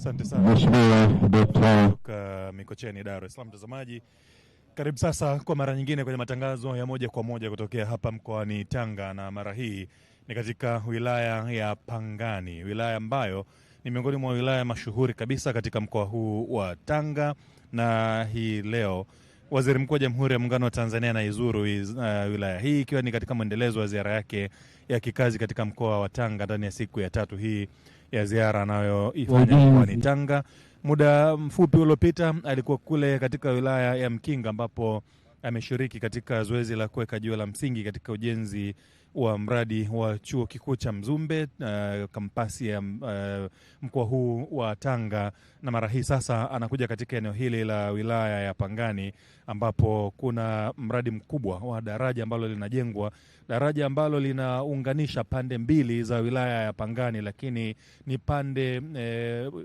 Asante sana Mheshimiwa Dr. Mikocheni, Dar es Salaam. Mtazamaji, karibu sasa kwa mara nyingine kwenye matangazo ya moja kwa moja kutokea hapa mkoani Tanga, na mara hii ni katika wilaya ya Pangani, wilaya ambayo ni miongoni mwa wilaya mashuhuri kabisa katika mkoa huu wa Tanga. Na hii leo Waziri Mkuu wa Jamhuri ya Muungano wa Tanzania anaizuru wilaya hii, ikiwa ni katika mwendelezo wa ziara yake ya kikazi katika mkoa wa Tanga ndani ya siku ya 3 hii ya ziara anayoifanya mkoani Tanga. Muda mfupi uliopita alikuwa kule katika wilaya ya Mkinga, ambapo ameshiriki katika zoezi la kuweka jiwe la msingi katika ujenzi wa mradi wa Chuo Kikuu cha Mzumbe, kampasi ya mkoa huu wa Tanga. Na mara hii sasa anakuja katika eneo hili la wilaya ya Pangani, ambapo kuna mradi mkubwa wa daraja ambalo linajengwa, daraja ambalo linaunganisha pande mbili za wilaya ya Pangani, lakini ni pande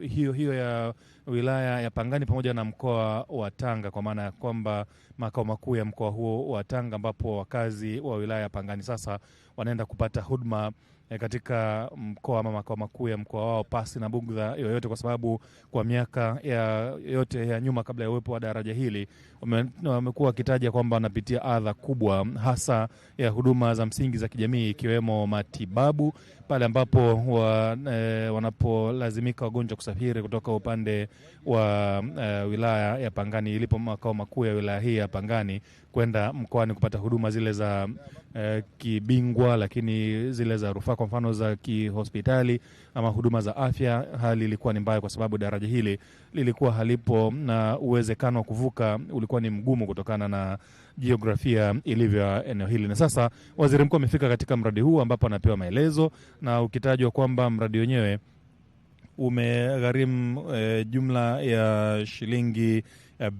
hiyo ya wilaya ya Pangani pamoja na mkoa wa Tanga, kwa maana ya kwamba makao makuu ya mkoa huo wa Tanga, ambapo wakazi wa wilaya ya Pangani sasa wanaenda kupata huduma katika mkoa ama makao makuu ya mkoa wao pasi na bugdha yoyote, kwa sababu kwa miaka yote ya nyuma kabla ya uwepo wa daraja hili wamekuwa wakitaja kwamba wanapitia adha kubwa, hasa ya huduma za msingi za kijamii, ikiwemo matibabu, pale ambapo wanapolazimika wagonjwa kusafiri kutoka upande wa wilaya ya Pangani ilipo makao makuu ya wilaya hii ya Pangani kwenda mkoani kupata huduma zile za kibingwa, lakini zile za rufaa, kwa mfano za kihospitali ama huduma za afya. Hali ilikuwa ni mbaya kwa sababu daraja hili lilikuwa halipo na uwezekano wa kuvuka ulikuwa ni mgumu kutokana na jiografia ilivyo eneo hili. Na sasa Waziri Mkuu amefika katika mradi huu ambapo anapewa maelezo, na ukitajwa kwamba mradi wenyewe umegharimu jumla ya shilingi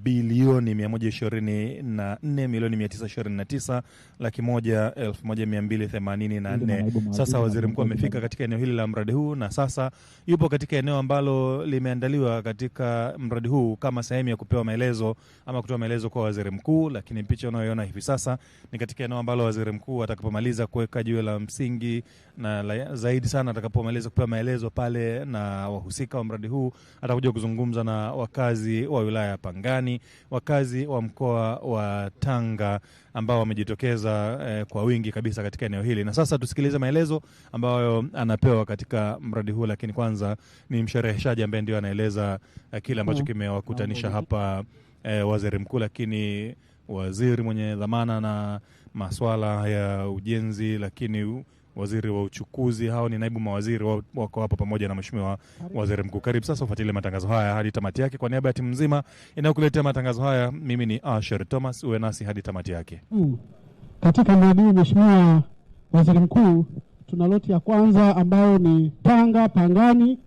bilioni 124,929,101,1284. Sasa Waziri Mkuu amefika katika eneo hili la mradi huu, na sasa yupo katika eneo ambalo limeandaliwa katika mradi huu kama sehemu ya kupewa maelezo ama kutoa maelezo kwa Waziri Mkuu. Lakini picha unayoiona hivi sasa ni katika eneo ambalo Waziri Mkuu atakapomaliza kuweka jiwe la msingi, na zaidi sana atakapomaliza kupewa maelezo pale na wahusika wa mradi huu, atakuja kuzungumza na wakazi wa wilaya ya Pangani, wakazi wa mkoa wa Tanga ambao wamejitokeza kwa wingi kabisa katika eneo hili. Na sasa tusikilize maelezo ambayo anapewa katika mradi huu, lakini kwanza ni mshereheshaji ambaye ndio anaeleza kile ambacho kimewakutanisha hapa Waziri Mkuu, lakini waziri mwenye dhamana na masuala ya ujenzi, lakini waziri wa uchukuzi, hao ni naibu mawaziri wako hapo pamoja na Mheshimiwa Waziri Mkuu. Karibu sasa ufuatilie matangazo haya hadi tamati yake. Kwa niaba ya timu nzima inayokuletea matangazo haya, mimi ni Asher Thomas, uwe nasi hadi tamati yake. Katika mradi huu Mheshimiwa Waziri Mkuu, tuna loti ya kwanza ambayo ni Tanga Pangani,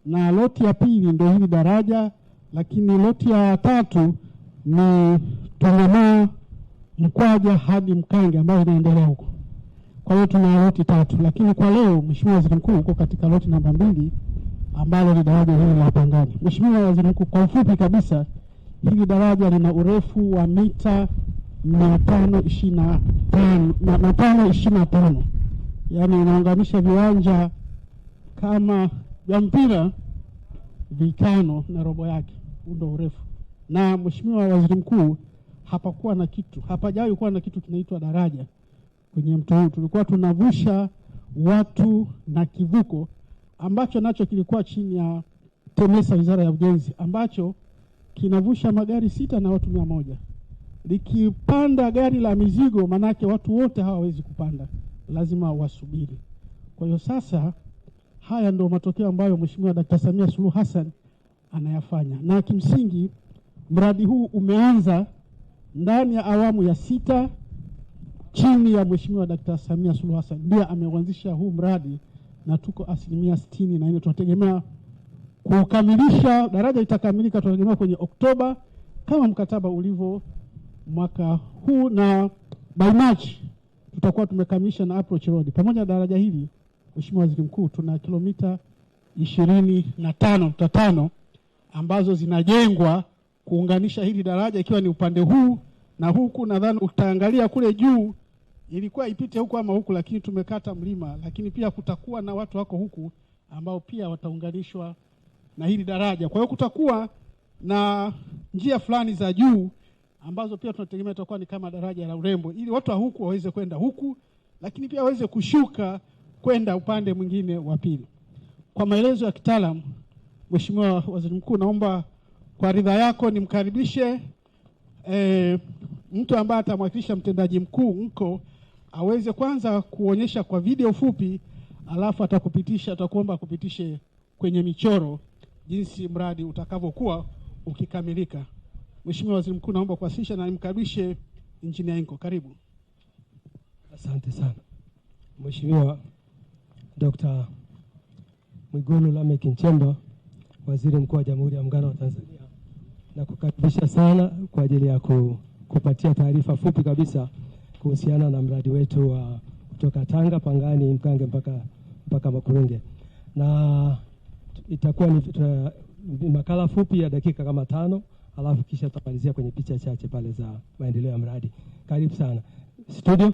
na loti ya pili ndio hili daraja, lakini loti ya tatu ni Tongemaa Mkwaja hadi Mkange ambayo inaendelea huko. Kwa hiyo tuna loti 3, lakini kwa leo Mheshimiwa Waziri Mkuu uko katika loti namba 2 ambalo ni daraja hili la Pangani. Mheshimiwa Waziri Mkuu, kwa ufupi kabisa, hili daraja lina urefu wa mita 525, yaani inaunganisha viwanja kama vya mpira vitano na robo yake, ndio urefu. Na Mheshimiwa Waziri Mkuu, hapajawahi kuwa na kitu kinaitwa daraja kwenye mto huu. Tulikuwa tunavusha watu na kivuko ambacho nacho kilikuwa chini ya TEMESA, Wizara ya Ujenzi, ambacho kinavusha magari 6 na watu 100. Likipanda gari la mizigo, manake watu wote hawawezi kupanda, lazima wasubiri. Kwa hiyo sasa haya ndio matokeo ambayo Mheshimiwa Dkt. Samia Suluhu Hassan anayafanya, na kimsingi mradi huu umeanza ndani ya awamu ya 6 chini ya Mheshimiwa Dkt. Samia Suluhu Hassan. Ndiye ameuanzisha huu mradi na tuko 60%, na tunategemea kukamilisha. Daraja itakamilika tunategemea kwenye Oktoba kama mkataba ulivyo mwaka huu, na by March tutakuwa tumekamilisha na approach road. Pamoja na daraja hili Mheshimiwa Waziri Mkuu, tuna kilomita 25.5 ambazo zinajengwa kuunganisha hili daraja, ikiwa ni upande huu na huku. Nadhani utaangalia kule juu ilikuwa ipite huku ama huku, lakini tumekata mlima. Lakini pia kutakuwa na watu wako huku ambao pia wataunganishwa na hili daraja. Kwa hiyo kutakuwa na njia fulani za juu ambazo pia tunategemea itakuwa ni kama daraja la urembo, ili watu wa huku waweze kwenda huku, lakini pia waweze kushuka kwenda upande mwingine wa pili. Kwa maelezo ya kitaalamu, Mheshimiwa Waziri Mkuu, naomba kwa ridhaa yako nimkaribishe mtu ambaye atamwakilisha mtendaji mkuu mko aweze kwanza kuonyesha kwa video fupi, alafu atakuomba kupitishe kwenye michoro jinsi mradi utakavyokuwa ukikamilika. Mheshimiwa Waziri Mkuu, naomba kuwasilisha na nimkaribishe Engineer Inko. Karibu. Asante sana. Mheshimiwa Dr. Mwigulu Lameck Nchemba, Waziri Mkuu wa Jamhuri ya Muungano wa Tanzania, na kukaribisha sana kwa ajili ya kupatia taarifa fupi kabisa kuhusiana na mradi wetu wa kutoka Tanga, Pangani, Mkange mpaka Makurunge. Na itakuwa ni makala fupi ya dakika kama 5, alafu kisha tutamalizia kwenye picha chache pale za maendeleo ya mradi. Karibu sana. Studio.